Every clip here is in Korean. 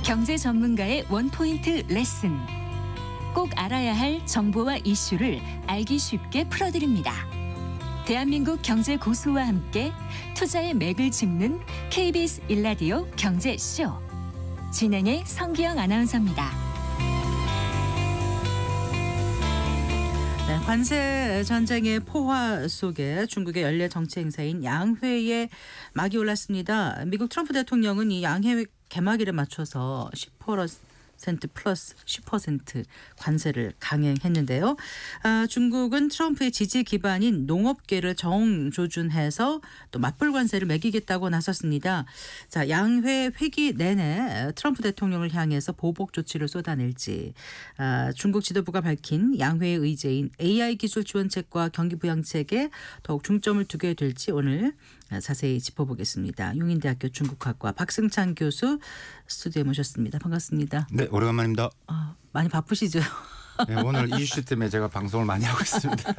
경제 전문가의 원포인트 레슨. 꼭 알아야 할 정보와 이슈를 알기 쉽게 풀어드립니다. 대한민국 경제 고수와 함께 투자의 맥을 짚는 KBS 1라디오 경제쇼. 진행의 성기영 아나운서입니다. 네, 관세 전쟁의 포화 속에 중국의 연례 정치 행사인 양회에 막이 올랐습니다. 미국 트럼프 대통령은 이 양회 개막일에 맞춰서 10% 플러스 10% 관세를 강행했는데요. 중국은 트럼프의 지지 기반인 농업계를 정조준해서 또 맞불 관세를 매기겠다고 나섰습니다. 자, 양회 회기 내내 트럼프 대통령을 향해서 보복 조치를 쏟아낼지 중국 지도부가 밝힌 양회의 의제인 AI 기술 지원책과 경기 부양책에 더욱 중점을 두게 될지 오늘 자세히 짚어보겠습니다. 용인대학교 중국학과 박승찬 교수 스튜디오에 모셨습니다. 반갑습니다. 네, 오래간만입니다. 많이 바쁘시죠? 네, 오늘 이슈 때문에 제가 방송을 많이 하고 있습니다.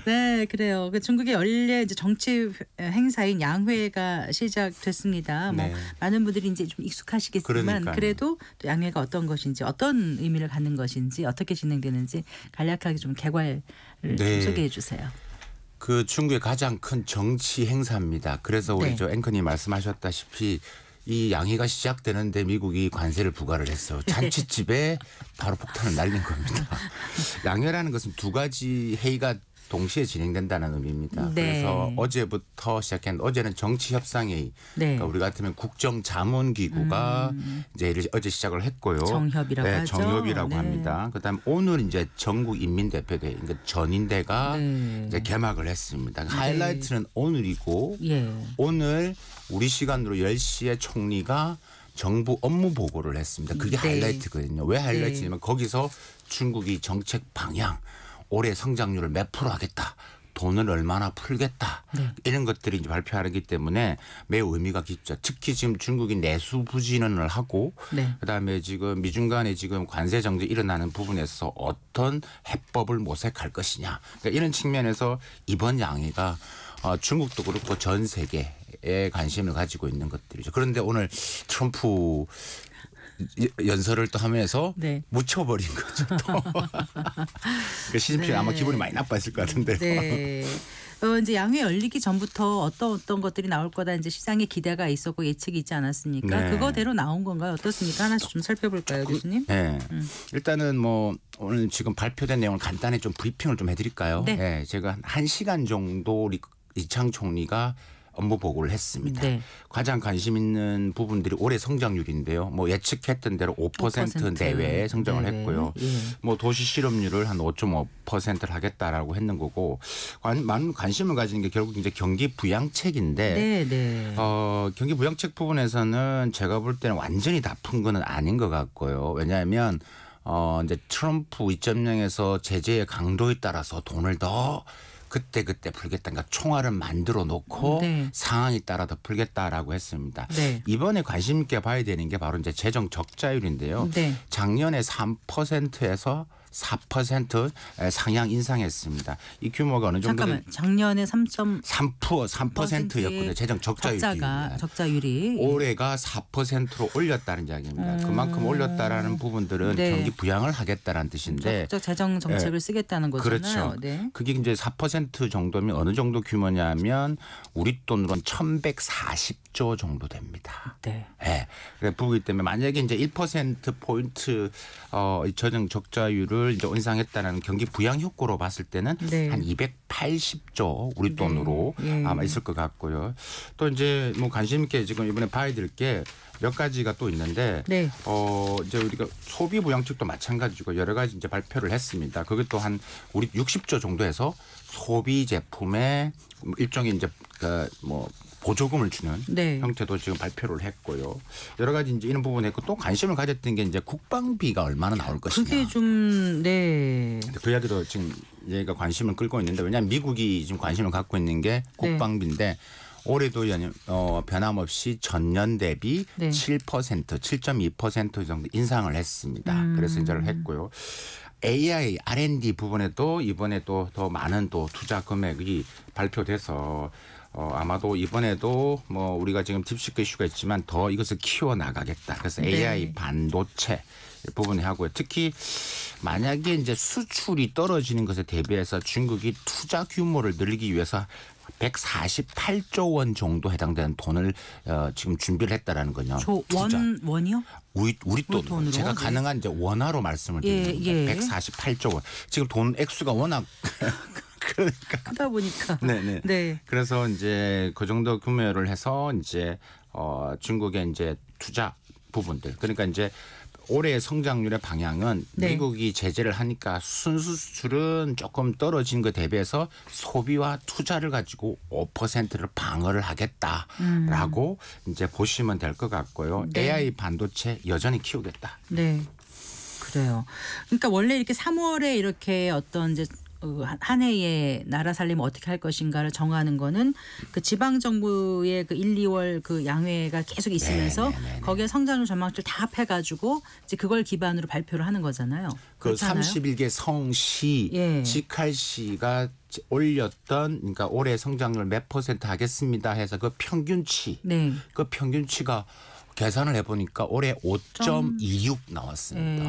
네, 그래요. 중국의 연례 이제 정치 행사인 양회가 시작됐습니다. 네. 많은 분들이 이제 좀 익숙하시겠지만 그러니까요. 그래도 또 양회가 어떤 것인지, 어떤 의미를 갖는 것인지, 어떻게 진행되는지 간략하게 좀 개괄을 좀 소개해 주세요. 그 중국의 가장 큰 정치 행사입니다. 그래서 우리 저 앵커님 말씀하셨다시피 이 양회가 시작되는데 미국이 관세를 부과를 했어요. 잔치집에 바로 폭탄을 날린 겁니다. 양회라는 것은 두 가지 회의가 동시에 진행된다는 의미입니다. 네. 그래서 어제부터 시작했는데 어제는 정치협상회의. 네. 그러니까 우리 같으면 국정자문기구가 이제 어제 시작을 했고요. 정협이라고 네, 하죠. 정협이라고 네. 합니다. 그다음에 오늘 이제 전국인민대표대회, 그러니까 전인대가 네. 이제 개막을 했습니다. 하이라이트는 오늘이고 예. 오늘 우리 시간으로 10시에 총리가 정부 업무 보고를 했습니다. 그게 네. 하이라이트거든요. 왜 하이라이트냐면 거기서 중국이 정책 방향, 올해 성장률을 몇 프로 하겠다. 돈을 얼마나 풀겠다. 네. 이런 것들이 이제 발표하기 때문에 매우 의미가 깊죠. 특히 지금 중국이 내수 부진을 하고 네. 그다음에 지금 미중 간에 지금 관세 정제 일어나는 부분에서 어떤 해법을 모색할 것이냐. 그러니까 이런 측면에서 이번 양회가 중국도 그렇고 전 세계에 관심을 가지고 있는 것들이죠. 그런데 오늘 트럼프 연설을 또 하면서 네. 묻혀버린 거죠. 그러니까 시진핑 네. 아마 기분이 많이 나빴을 것 같은데요. 네. 이제 양회 열리기 전부터 어떤 것들이 나올 거다 이제 시장에 기대가 있었고 예측이 있지 않았습니까? 네. 그거대로 나온 건가요? 어떻습니까? 하나씩 좀 살펴볼까요, 교수님? 네. 일단은 뭐 오늘 지금 발표된 내용을 간단히 좀 브리핑을 좀 해드릴까요? 네. 네. 제가 한 1시간 정도 리창 총리가 업무 보고를 했습니다. 네. 가장 관심 있는 부분들이 올해 성장률인데요. 뭐 예측했던 대로 5% 내외 성장을 네네. 했고요. 예. 뭐 도시 실업률을 한 5.5%를 하겠다라고 했는 거고 많은 관심을 가지는 게 결국 이제 경기 부양책인데 네, 네. 경기 부양책 부분에서는 제가 볼 때는 완전히 다 푼 거는 아닌 것 같고요. 왜냐하면 이제 트럼프 2.0에서 제재의 강도에 따라서 돈을 더 그때 풀겠다. 그러니까 총알을 만들어 놓고 네. 상황에 따라 더 풀겠다라고 했습니다. 네. 이번에 관심 있게 봐야 되는 게 바로 이제 재정 적자율인데요. 네. 작년에 3%에서 4% 상향 인상했습니다. 이 규모가 어느 정도? 잠깐만. 작년에 3%였거든요. 재정 적자율입니다. 적자율이. 올해가 4%로 올렸다는 이야기입니다. 그만큼 올렸다라는 부분들은 네. 경기 부양을 하겠다라는 뜻인데. 적극적 재정 정책을 쓰겠다는 거잖아요. 그렇죠. 네. 그게 이제 4% 정도면 어느 정도 규모냐면 우리 돈으로 1,140조 정도 됩니다. 네. 네. 그래 부기 때문에 만약에 이제 1% 포인트 재정 적자율을 이제 인상했다는 경기 부양 효과로 봤을 때는 네. 한 280조 우리 돈으로 예. 아마 있을 것 같고요. 또 이제 뭐 관심 있게 지금 이번에 봐야 될 게 몇 가지가 또 있는데 네. 이제 우리가 소비 부양책도 마찬가지고 여러 가지 이제 발표를 했습니다. 그게 또 한 우리 60조 정도 해서 소비 제품에 일종의 이제 뭐 보조금을 주는 네. 형태도 지금 발표를 했고요. 여러 가지 이제 이런 부분에 또 관심을 가졌던 게 이제 국방비가 얼마나 나올 것이냐. 그게 좀 네. 그 이야기도 지금 얘가 관심을 끌고 있는데 왜냐하면 미국이 지금 관심을 갖고 있는 게 국방비인데 올해도 변함없이 전년 대비 네. 7.2% 정도 인상을 했습니다. 그래서 인정을 했고요. AI, R&D 부분에도 이번에 또 더 많은 또 투자 금액이 발표돼서 아마도 이번에도 뭐 우리가 지금 딥시크 이슈가 있지만 더 이것을 키워 나가겠다. 그래서 AI 반도체 부분에 하고요. 특히 만약에 이제 수출이 떨어지는 것에 대비해서 중국이 투자 규모를 늘리기 위해서 148조 원 정도 해당되는 돈을 지금 준비를 했다라는 거요. 원이요? 우리 돈으로. 제가 네. 가능한 이제 원화로 말씀을 드립니다. 148조 원. 지금 돈 액수가 워낙 그러니까 크다 보니까. 네네. 네. 그래서 이제 그 정도 규모를 해서 이제 중국의 이제 투자 부분들. 그러니까 이제 올해 성장률의 방향은 네. 미국이 제재를 하니까 순수 수출은 조금 떨어진 것 대비해서 소비와 투자를 가지고 5%를 방어를 하겠다라고 이제 보시면 될 것 같고요. 네. AI 반도체 여전히 키우겠다. 네. 그래요. 그러니까 원래 이렇게 3월에 이렇게 어떤 이제 한 해에 나라 살림을 어떻게 할 것인가를 정하는 거는 그 지방 정부의 그 1, 2월 그 양회가 계속 있으면서 거기에 성장률 전망치를 다 합해가지고 이제 그걸 기반으로 발표를 하는 거잖아요. 그 그렇잖아요? 31개 성시, 예. 직할시가 올렸던 그러니까 올해 성장률 몇 % 하겠습니다 해서 그 평균치, 네. 그 평균치가 계산을 해보니까 올해 5.26 나왔습니다.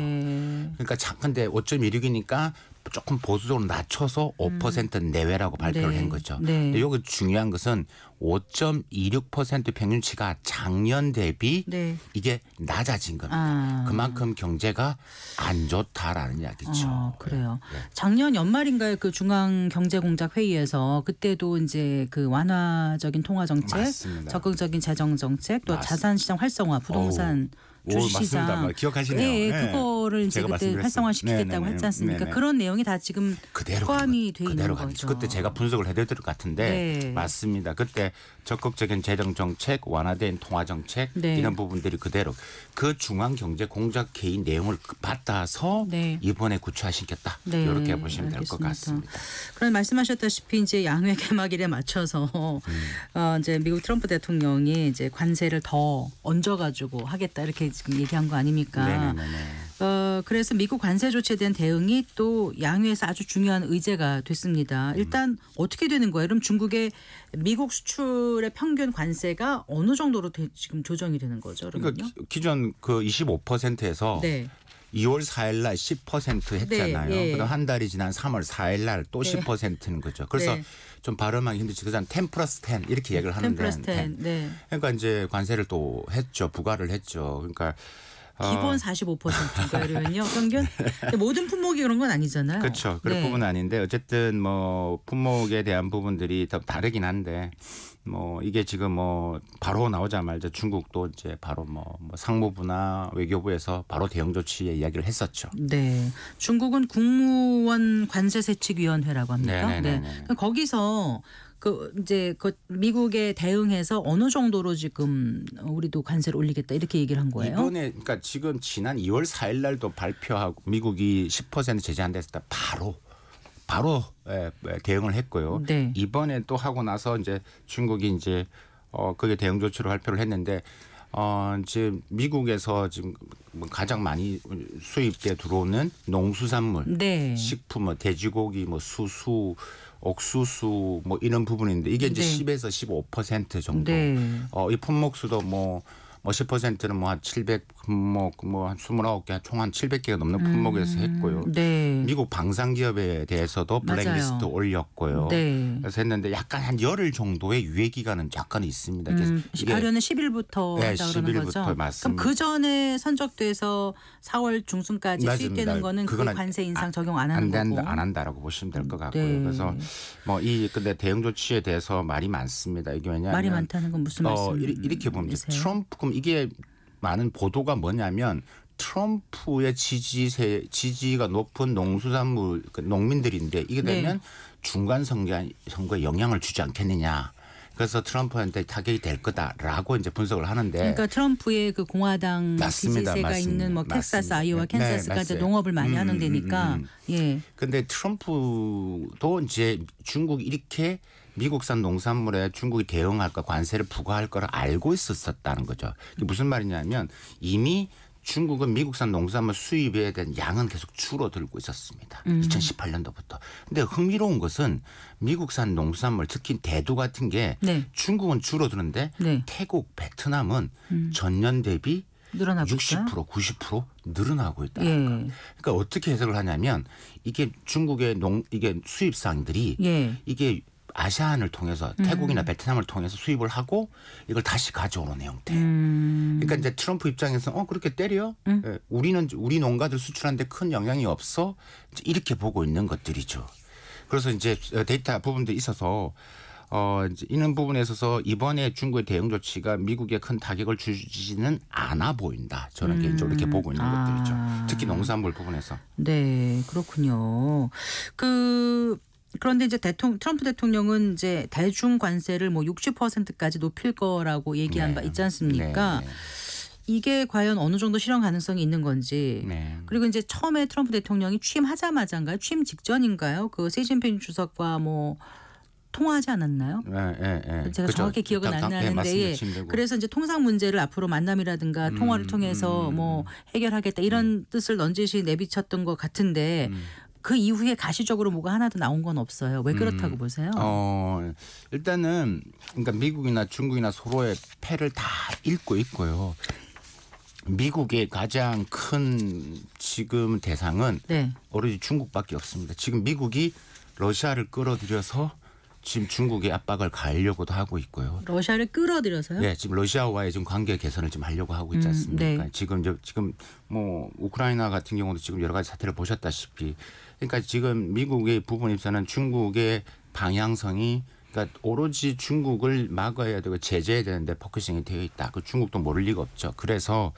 그러니까 근데 5.26이니까 조금 보수적으로 낮춰서 5% 내외라고 발표를 네. 한 거죠. 네. 근데 여기 중요한 것은 5.26% 평균치가 작년 대비 네. 이게 낮아진 겁니다. 아. 그만큼 경제가 안 좋다라는 이야기죠. 그래요. 네. 작년 연말인가요? 그 중앙경제공작회의에서 그때도 이제 그 완화적인 통화정책, 맞습니다. 적극적인 재정정책, 또 맞습니다. 자산시장 활성화, 부동산 오, 주식시장. 맞습니다. 기억하시네요. 예, 네. 그거를 이제 제가 그때 말씀드렸습니다. 활성화시키겠다고 네네네. 했지 않습니까? 네네. 그런 내용이 다 지금 그대로 포함이 돼 있는 그대로 거죠. 그때 제가 분석을 해드릴 것 같은데 네. 맞습니다. 그때 적극적인 재정 정책, 완화된 통화 정책 네. 이런 부분들이 그대로 그 중앙경제공작회의 내용을 받아서 네. 이번에 구체화시켰다. 네, 이렇게 보시면 될 것 알겠습니다. 같습니다. 그럼 말씀하셨다시피 이제 양회 개막일에 맞춰서 이제 미국 트럼프 대통령이 이제 관세를 더 얹어가지고 하겠다 이렇게 지금 얘기한 거 아닙니까? 네네네. 그래서 미국 관세 조치에 대한 대응이 또 양회에서 아주 중요한 의제가 됐습니다. 일단 어떻게 되는 거예요? 그럼 중국의 미국 수출의 평균 관세가 어느 정도로 지금 조정이 되는 거죠? 그러면요? 그러니까 기존 그 25%에서 네. 2월 4일 날 10% 했잖아요. 네, 예. 그다음 한 달이 지난 3월 4일 날 또 네. 10%는 거죠. 그래서 네. 좀 발음하기 힘들지. 그다음 10 플러스 10 이렇게 얘기를 10 하는데 플러스 10. 네. 그러니까 이제 관세를 또 했죠. 부과를 했죠. 그러니까 기본 45%인가요? 그러면요. 평균? 근데 모든 품목이 그런 건 아니잖아요. 그렇죠. 그런 네. 부분은 아닌데 어쨌든 뭐 품목에 대한 부분들이 더 다르긴 한데 뭐 이게 지금 뭐 바로 나오자마자 중국도 이제 바로 뭐 상무부나 외교부에서 바로 대응 조치의 이야기를 했었죠. 네. 중국은 국무원 관세세칙위원회라고 합니까? 네네네네. 네. 그럼 거기서 그 이제 그 미국에 대응해서 어느 정도로 지금 우리도 관세를 올리겠다 이렇게 얘기를 한 거예요. 이번에 그러니까 지금 지난 2월 4일 날도 발표하고 미국이 10% 제재한다 했을 때 바로 대응을 했고요. 네. 이번에 또 하고 나서 이제 중국이 이제 그게 대응 조치로 발표를 했는데 지금 미국에서 지금 가장 많이 수입돼 들어오는 농수산물, 네. 식품, 뭐 돼지고기, 뭐 수수, 옥수수 뭐 이런 부분인데 이게 이제 네. 10에서 15% 정도. 네. 이 품목 수도 뭐 10%는 뭐 한 700품목 뭐 한 29개 총 한 700개가 넘는 품목에서 했고요. 네. 미국 방산 기업에 대해서도 블랙리스트 맞아요. 올렸고요. 네. 그래서 했는데 약간 한 열흘 정도의 유예 기간은 약간 있습니다. 그래서 이게 하려는 10일부터 네, 한다 그러는 10일부터 거죠. 맞습니다. 그럼 그 전에 선적돼서 4월 중순까지 맞습니다. 수입되는 거는 그 그건 관세 인상 적용 안 하는 거고. 안 한다라고 보시면 될 것 같고요. 네. 그래서 뭐 근데 대응 조치에 대해서 말이 많습니다. 이게 왜냐하면 말이 많다는 건 무슨 말씀이세요? 이렇게 보면 트럼프 그럼 이게 많은 보도가 뭐냐면 트럼프의 지지가 높은 농수산물 농민들인데 이게 되면 중간 선거에 영향을 주지 않겠느냐. 그래서 트럼프한테 타격이 될 거다라고 이제 분석을 하는데. 그러니까 트럼프의 그 공화당 맞습니다. 지지세가 맞습니다. 있는 뭐 텍사스, 맞습니다. 아이오와 네, 캔자스가 이제 맞아요. 농업을 많이 하는 데니까. 예. 근데 트럼프도 이제 중국이 이렇게 미국산 농산물에 중국이 대응할까 관세를 부과할 거를 알고 있었다는 거죠. 이게 무슨 말이냐면 이미 중국은 미국산 농산물 수입에 대한 양은 계속 줄어들고 있었습니다. 2018년도부터. 근데 흥미로운 것은 미국산 농산물 특히 대두 같은 게 네. 중국은 줄어드는데 네. 태국, 베트남은 전년 대비 늘어나고 60%, 90% 늘어나고 있다. 예. 그러니까 어떻게 해석을 하냐면 이게 중국의 이게 수입상들이 예. 이게 아시안을 통해서 태국이나 베트남을 통해서 수입을 하고 이걸 다시 가져오는 형태. 그러니까 이제 트럼프 입장에서 그렇게 때려? 예, 우리 농가들 수출하는데 큰 영향이 없어? 이렇게 보고 있는 것들이죠. 그래서 이제 데이터 부분도 있어서 이제 이런 부분에 있어서 이번에 중국의 대응 조치가 미국에 큰 타격을 주지는 않아 보인다. 저는 개인적으로 이렇게 보고 있는 것들이죠. 특히 농산물 부분에서. 네, 그렇군요. 그런데 이제 트럼프 대통령은 이제 대중 관세를 뭐 60%까지 높일 거라고 얘기한 바 있지 않습니까? 네, 네. 이게 과연 어느 정도 실현 가능성이 있는 건지. 네. 그리고 이제 처음에 트럼프 대통령이 취임하자마자인가요? 취임 직전인가요? 그 시진핑 주석과 뭐 통화하지 않았나요? 네. 제가 정확히 기억은 안 나는데 그래서 이제 통상 문제를 앞으로 만남이라든가 통화를 통해서 뭐 해결하겠다 이런 뜻을 넌지시 내비쳤던 것 같은데 그 이후에 가시적으로 뭐가 하나도 나온 건 없어요. 왜 그렇다고 보세요? 일단은 그러니까 미국이나 중국이나 서로의 패를 다 읽고 있고요. 미국의 가장 큰 지금 대상은 네. 오로지 중국밖에 없습니다. 지금 미국이 러시아를 끌어들여서 지금 중국의 압박을 가하려고도 하고 있고요. 러시아를 끌어들여서요? 네, 지금 러시아와의 좀 관계 개선을 좀 하려고 하고 있지 않습니까? 네. 지금 뭐 우크라이나 같은 경우도 지금 여러 가지 사태를 보셨다시피, 그러니까 지금 미국의 부분 입장은 중국의 방향성이 그러니까 오로지 중국을 막아야 되고 제재해야 되는데 포커싱이 되어 있다. 그 중국도 모를 리가 없죠. 그래서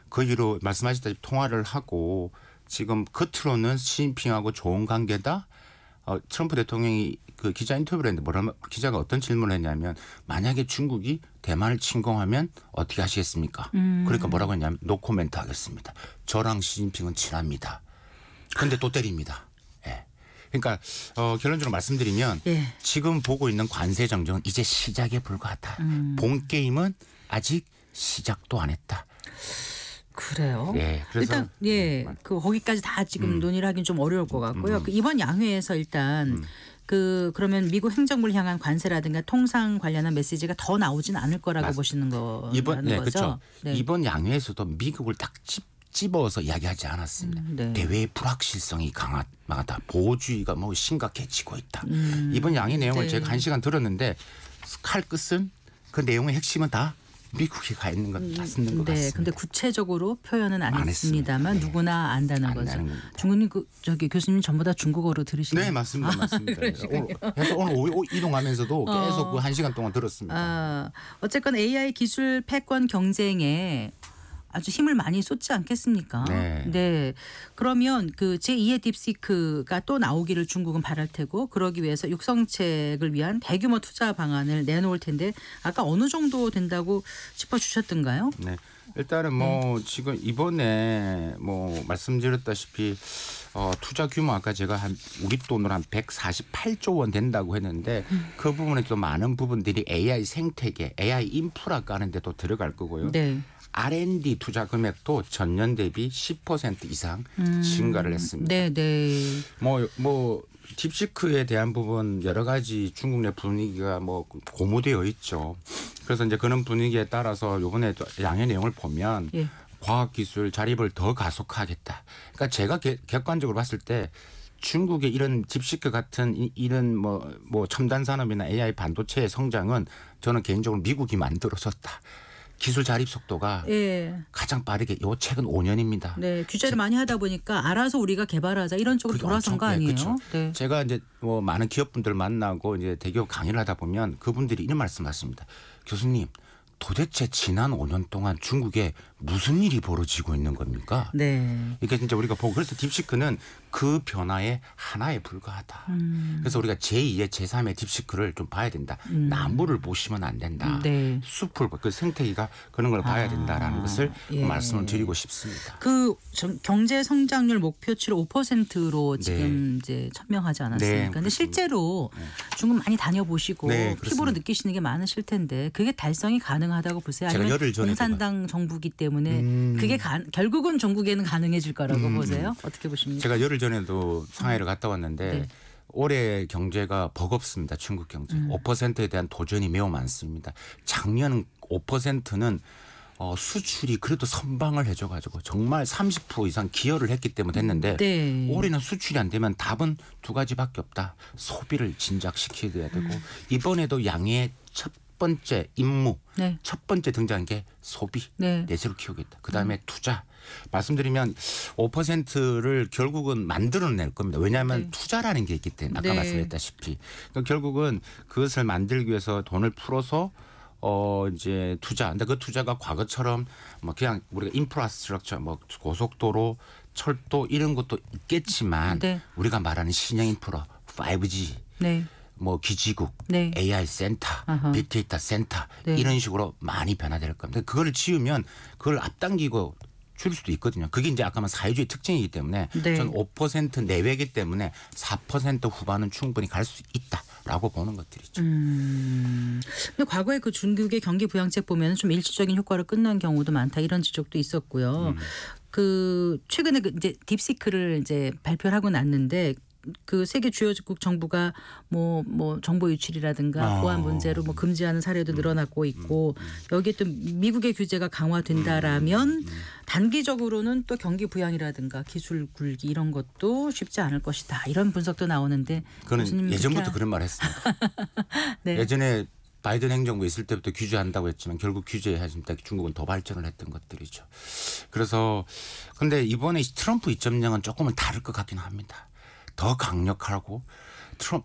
그 이후로 말씀하셨다시피 통화를 하고 지금 겉으로는 시진핑하고 좋은 관계다. 트럼프 대통령이 그 기자 인터뷰를 했는데 기자가 어떤 질문을 했냐면 만약에 중국이 대만을 침공하면 어떻게 하시겠습니까? 그러니까 뭐라고 했냐면 노코멘트 하겠습니다. 저랑 시진핑은 친합니다. 그런데 또 때립니다. 예. 그러니까 결론적으로 말씀드리면 지금 보고 있는 관세 정정은 이제 시작에 불과하다. 본 게임은 아직 시작도 안 했다. 그래요. 예, 그래서 일단 그 거기까지 다 지금 논의를 하긴 좀 어려울 것 같고요. 그 이번 양회에서 일단 그러면 미국 행정부를 향한 관세라든가 통상 관련한 메시지가 더 나오진 않을 거라고 보시는 거라는 거죠. 그렇죠. 네. 이번 양회에서도 미국을 딱 집어서 이야기하지 않았습니다. 네. 대외의 불확실성이 강하다. 보호주의가 뭐 심각해지고 있다. 이번 양회 내용을 네. 제가 1시간 들었는데 칼 끝은 그 내용의 핵심은 다 미국이 가 있는 건 다 쓰는 것 같습니다. 근데 구체적으로 표현은 안 했습니다만 네. 누구나 안다는 거죠. 겁니다. 중국님 교수님 전부 다 중국어로 들으시나요? 네, 맞습니다. 그래서 오늘 이동하면서도 계속 그 1시간 동안 들었습니다. 어쨌건 AI 기술 패권 경쟁에 아주 힘을 많이 쏟지 않겠습니까? 네. 그러면 그 제2의 딥시크가 또 나오기를 중국은 바랄 테고 그러기 위해서 육성책을 위한 대규모 투자 방안을 내놓을 텐데 아까 어느 정도 된다고 짚어주셨던가요? 네. 일단은 뭐 지금 이번에 뭐 말씀드렸다시피 투자 규모 아까 제가 우리 돈으로 한 148조 원 된다고 했는데 그 부분에 또 많은 부분들이 AI 생태계, AI 인프라 까는데 또 들어갈 거고요. 네. R&D 투자 금액도 전년 대비 10% 이상 증가를 했습니다. 네. 뭐 딥시크에 대한 부분 여러 가지 중국 내 분위기가 뭐 고무되어 있죠. 그래서 이제 그런 분위기에 따라서 이번에 양해 내용을 보면 과학기술 자립을 더 가속화하겠다. 그러니까 제가 객관적으로 봤을 때 중국의 이런 딥시크 같은 이런 뭐 첨단 산업이나 AI 반도체의 성장은 저는 개인적으로 미국이 만들어졌다. 기술 자립 속도가 가장 빠르게 최근 5년입니다. 네, 규제를 많이 하다 보니까 알아서 우리가 개발하자 이런 쪽으로 돌아선 거 아니에요? 그렇죠. 네. 제가 이제 뭐 많은 기업분들 만나고 이제 대기업 강의를 하다 보면 그분들이 이런 말씀하십니다. 교수님, 도대체 지난 5년 동안 중국에 무슨 일이 벌어지고 있는 겁니까? 네. 이게 진짜 우리가 보고 그래서 딥시크는 그 변화의 하나에 불과하다. 그래서 우리가 제2의 제3의 딥시크를 좀 봐야 된다. 나무를 보시면 안 된다. 네. 숲을 그 생태계가 그런 걸 봐야 된다라는 것을 말씀을 드리고 싶습니다. 그 경제 성장률 목표치를 5%로 지금 이제 천명하지 않았습니까? 네, 근데 실제로 중국 많이 다녀보시고 네, 피부로 느끼시는 게 많으실 텐데 그게 달성이 가능하다고 보세요? 제가 아니면 열흘 전에 공산당 정부기 때문에 그게 결국은 전국에는 가능해질 거라고 보세요? 어떻게 보십니까? 제가 열흘 전에도 상하이를 갔다 왔는데 네. 올해 경제가 버겁습니다. 중국 경제. 5%에 대한 도전이 매우 많습니다. 작년 5%는 수출이 그래도 선방을 해줘가지고 정말 30% 이상 기여를 했기 때문에 됐는데 네. 올해는 수출이 안 되면 답은 두 가지밖에 없다. 소비를 진작시켜야 되고 이번에도 양의 첫 번째 임무, 네. 첫 번째 등장한 게 소비, 네. 내수를 키우겠다. 그다음에 투자. 말씀드리면 5%를 결국은 만들어낼 겁니다. 왜냐하면 네. 투자라는 게 있기 때문에 아까 네. 말씀했다시피 그러니까 결국은 그것을 만들기 위해서 돈을 풀어서 이제 투자. 근데 그 투자가 과거처럼 뭐 그냥 우리가 인프라스트럭처 뭐 고속도로, 철도 이런 것도 있겠지만 네. 우리가 말하는 신형 인프라, 5G, 네. 뭐 기지국, 네. AI 센터, 아하. 빅데이터 센터 네. 이런 식으로 많이 변화될 겁니다. 그걸 지으면 그걸 앞당기고 줄 수도 있거든요. 그게 이제 아까 말한 사회주의 특징이기 때문에 네. 전 5% 내외이기 때문에 4% 후반은 충분히 갈 수 있다라고 보는 것들이죠. 근데 과거에 그 중국의 경기 부양책 보면 좀 일시적인 효과로 끝난 경우도 많다 이런 지적도 있었고요. 그 최근에 그 이제 딥시크를 이제 발표를 하고 났는데 그 세계 주요국 정부가 뭐 정보 유출이라든가 보안 문제로 뭐 금지하는 사례도 늘어나고 있고 여기에 또 미국의 규제가 강화된다라면 단기적으로는 또 경기 부양이라든가 기술 굴기 이런 것도 쉽지 않을 것이다 이런 분석도 나오는데 그는 교수님은 예전부터 그렇게 그런 말 했습니다. 네. 예전에 바이든 행정부 있을 때부터 규제한다고 했지만 결국 규제하니까 중국은 더 발전을 했던 것들이죠. 그래서 근데 이번에 트럼프 2.0은 조금은 다를 것 같긴 합니다. 더 강력하고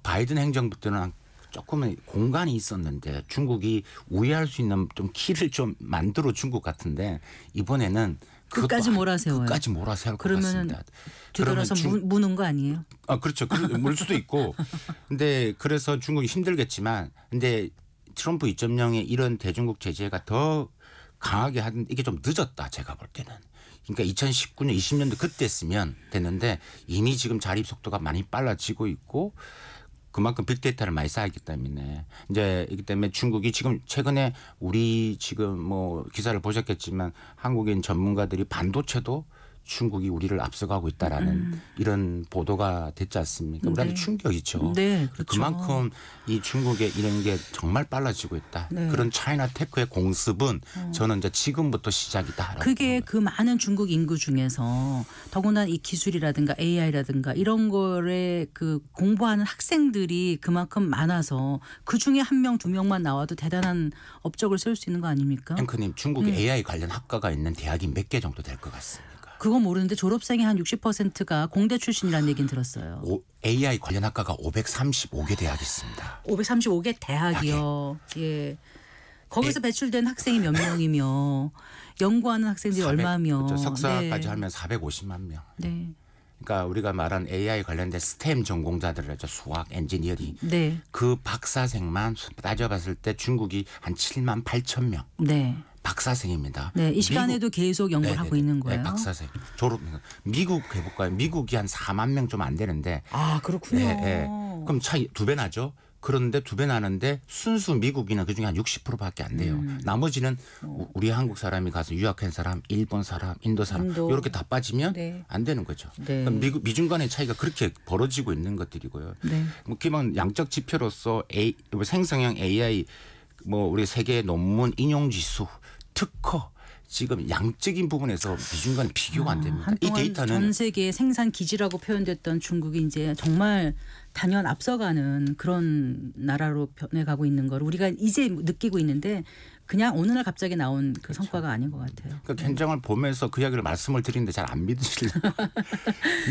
바이든 행정부 때는 조금은 공간이 있었는데 중국이 우회할 수 있는 좀 키를 좀 만들어 준 것 같은데 이번에는 끝까지 몰아세워요. 끝까지 몰아세울 것 그러면은 같습니다. 뒤돌아서 무는 거 아니에요? 그렇죠. 물 수도 있고. 근데 그래서 중국이 힘들겠지만 근데 트럼프 2.0의 이런 대중국 제재가 더 강하게 하는 이게 좀 늦었다 제가 볼 때는. 그러니까 2019년 20년도 그때 했으면 됐는데 이미 지금 자립 속도가 많이 빨라지고 있고 그만큼 빅데이터를 많이 쌓았기 때문에 이제 이기 때문에 중국이 지금 최근에 우리 지금 뭐 기사를 보셨겠지만 한국인 전문가들이 반도체도 중국이 우리를 앞서가고 있다라는 이런 보도가 됐지 않습니까? 우리한테 네. 충격이죠. 네, 그렇죠. 그만큼 이 중국의 이런 게 정말 빨라지고 있다. 네. 그런 차이나 테크의 공습은 저는 이제 지금부터 시작이다. 그게 그 많은 중국 인구 중에서 더구나 이 기술이라든가 AI라든가 이런 거에 그 공부하는 학생들이 그만큼 많아서 그 중에 한 명, 두 명만 나와도 대단한 업적을 세울 수 있는 거 아닙니까? 앵커님 중국에 AI 관련 학과가 있는 대학이 몇 개 정도 될 것 같습니까? 그건 모르는데 졸업생의 한 60%가 공대 출신이라는 얘기는 들었어요. AI 관련 학과가 535개 대학이 있습니다. 535개 대학이요. 예. 거기서 배출된 학생이 몇 명이며 연구하는 학생들이 얼마며. 그렇죠. 석사까지 네. 하면 450만 명. 네. 그러니까 우리가 말한 AI 관련된 스템 전공자들이죠. 수학, 엔지니어링. 네. 그 박사생만 따져봤을 때 중국이 한 7만 8천 명. 네. 박사생입니다. 네, 이 시간에도 계속 연구를 하고 있는 거예요. 네, 박사생 졸업. 미국 해볼까요? 미국이 한 4만 명 좀 안 되는데. 아 그렇군요. 네, 네. 그럼 차이 2배 나죠. 그런데 2배 나는데 순수 미국인은 그중에 한 60%밖에 안 돼요. 나머지는 우리 한국 사람이 가서 유학한 사람, 일본 사람, 인도 사람 이렇게 다 빠지면 네. 안 되는 거죠. 네. 그러니까 미중 간의 차이가 그렇게 벌어지고 있는 것들이고요. 네. 뭐 기본 양적 지표로서 생성형 AI 뭐 우리 세계 논문 인용 지수 특허 지금 양적인 부분에서 미중 간 비교가 안 됩니다. 이 한동안 데이터는 전 세계 생산 기지라고 표현됐던 중국이 이제 정말 단연 앞서가는 그런 나라로 변해가고 있는 걸 우리가 이제 느끼고 있는데 그냥 어느 날 갑자기 나온 그 성과가 아닌 것 같아요. 그 현장을 보면서 그 이야기를 말씀을 드리는데 잘 안 믿으시려고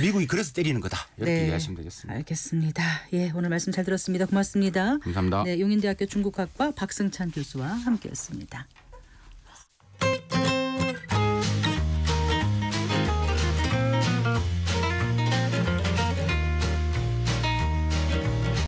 미국이 그래서 때리는 거다 이렇게 네. 이해하시면 되겠습니다. 알겠습니다. 예, 오늘 말씀 잘 들었습니다. 고맙습니다. 감사합니다. 네, 용인대학교 중국학과 박승찬 교수와 함께했습니다.